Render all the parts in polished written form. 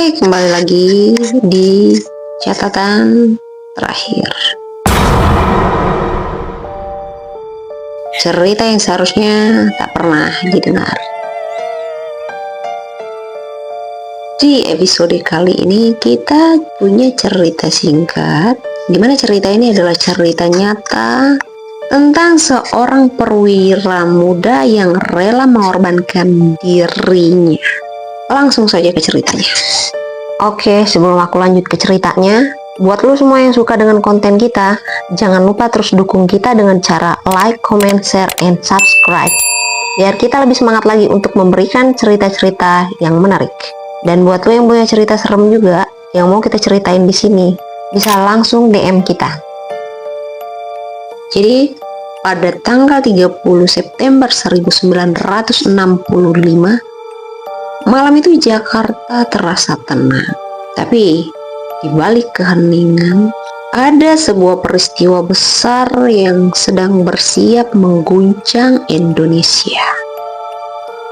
Hai, kembali lagi di catatan terakhir. Cerita yang seharusnya tak pernah didengar. Di episode kali ini kita punya cerita singkat, dimana cerita ini adalah cerita nyata tentang seorang perwira muda yang rela mengorbankan dirinya. Langsung saja ke ceritanya. Oke, sebelum aku lanjut ke ceritanya, buat lo semua yang suka dengan konten kita, jangan lupa terus dukung kita dengan cara like, comment, share, and subscribe, biar kita lebih semangat lagi untuk memberikan cerita-cerita yang menarik. Dan buat lo yang punya cerita serem juga, yang mau kita ceritain di sini, bisa langsung DM kita. Jadi, pada tanggal 30 September 1965, malam itu Jakarta terasa tenang, tapi di balik keheningan ada sebuah peristiwa besar yang sedang bersiap mengguncang Indonesia.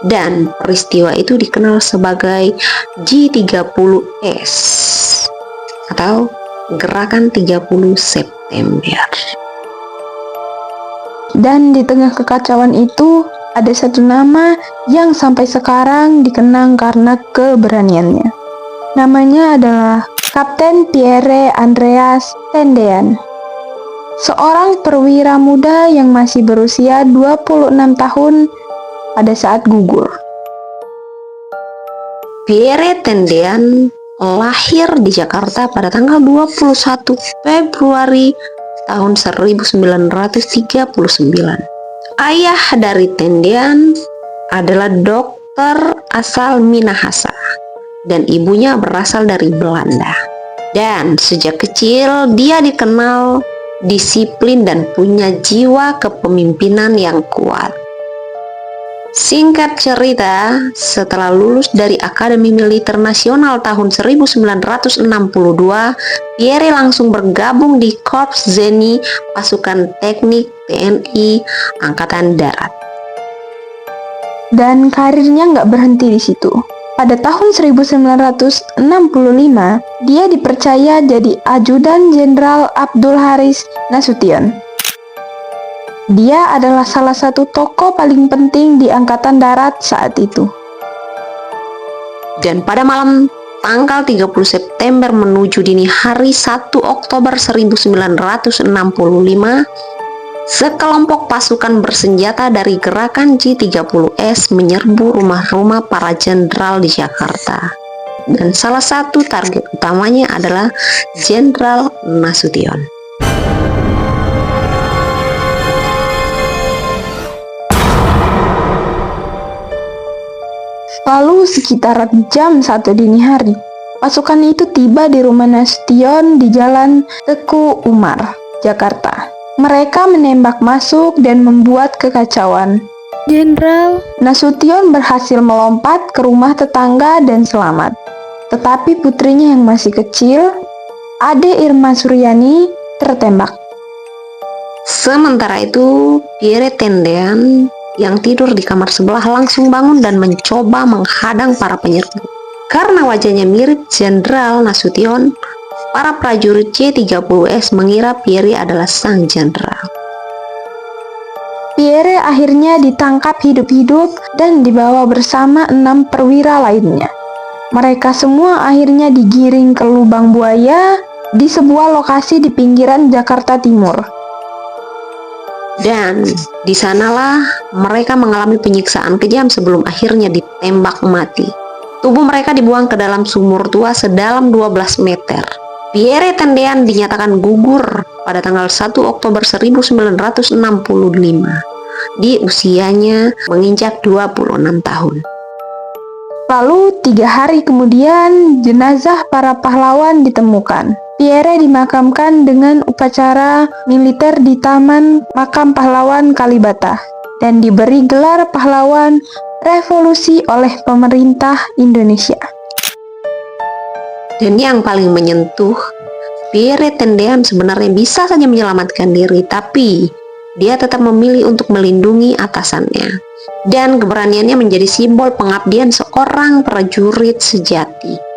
Dan peristiwa itu dikenal sebagai G30S atau Gerakan 30 September. Dan di tengah kekacauan itu ada satu nama yang sampai sekarang dikenang karena keberaniannya. Namanya adalah Kapten Pierre Andreas Tendean. Seorang perwira muda yang masih berusia 26 tahun pada saat gugur. Pierre Tendean lahir di Jakarta pada tanggal 21 Februari tahun 1939. Ayah dari Tendean adalah dokter asal Minahasa dan ibunya berasal dari Belanda. Dan sejak kecil dia dikenal disiplin dan punya jiwa kepemimpinan yang kuat. Singkat cerita, setelah lulus dari Akademi Militer Nasional tahun 1962, Pierre langsung bergabung di Korps Zeni Pasukan Teknik TNI Angkatan Darat. Dan karirnya nggak berhenti di situ. Pada tahun 1965, dia dipercaya jadi Ajudan Jenderal Abdul Haris Nasution. Dia adalah salah satu tokoh paling penting di Angkatan Darat saat itu. Dan pada malam tanggal 30 September menuju dini hari 1 Oktober 1965, sekelompok pasukan bersenjata dari Gerakan G30S menyerbu rumah-rumah para jenderal di Jakarta. Dan salah satu target utamanya adalah Jenderal Nasution. Lalu sekitar jam 1 dini hari, pasukan itu tiba di rumah Nasution di Jalan Teku Umar, Jakarta. Mereka menembak masuk dan membuat kekacauan. Jenderal Nasution berhasil melompat ke rumah tetangga dan selamat. Tetapi putrinya yang masih kecil, Ade Irma Suryani, tertembak. Sementara itu, Pierre Tendean yang tidur di kamar sebelah langsung bangun dan mencoba menghadang para penyerbu. Karena wajahnya mirip Jenderal Nasution, para prajurit C30S mengira Pierre adalah sang jenderal. Pierre akhirnya ditangkap hidup-hidup dan dibawa bersama 6 perwira lainnya. Mereka semua akhirnya digiring ke lubang buaya di sebuah lokasi di pinggiran Jakarta Timur. Dan di sanalah mereka mengalami penyiksaan kejam sebelum akhirnya ditembak mati. Tubuh mereka dibuang ke dalam sumur tua sedalam 12 meter. Pierre Tendean dinyatakan gugur pada tanggal 1 Oktober 1965 di usianya menginjak 26 tahun. Lalu 3 hari kemudian jenazah para pahlawan ditemukan. Pierre dimakamkan dengan upacara militer di Taman Makam Pahlawan Kalibata dan diberi gelar pahlawan revolusi oleh pemerintah Indonesia. Dan yang paling menyentuh, Pierre Tendean sebenarnya bisa saja menyelamatkan diri, tapi dia tetap memilih untuk melindungi atasannya. Dan keberaniannya menjadi simbol pengabdian seorang prajurit sejati.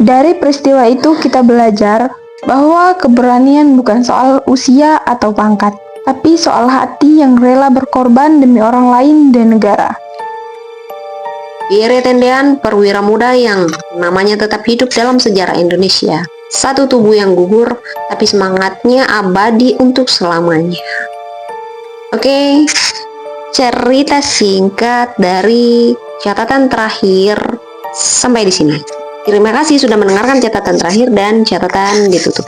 Dari peristiwa itu kita belajar bahwa keberanian bukan soal usia atau pangkat, tapi soal hati yang rela berkorban demi orang lain dan negara. Pierre Tendean, perwira muda yang namanya tetap hidup dalam sejarah Indonesia. Satu tubuh yang gugur, tapi semangatnya abadi untuk selamanya. Oke, cerita singkat dari catatan terakhir sampai di sini. Terima kasih sudah mendengarkan catatan terakhir dan catatan ditutup.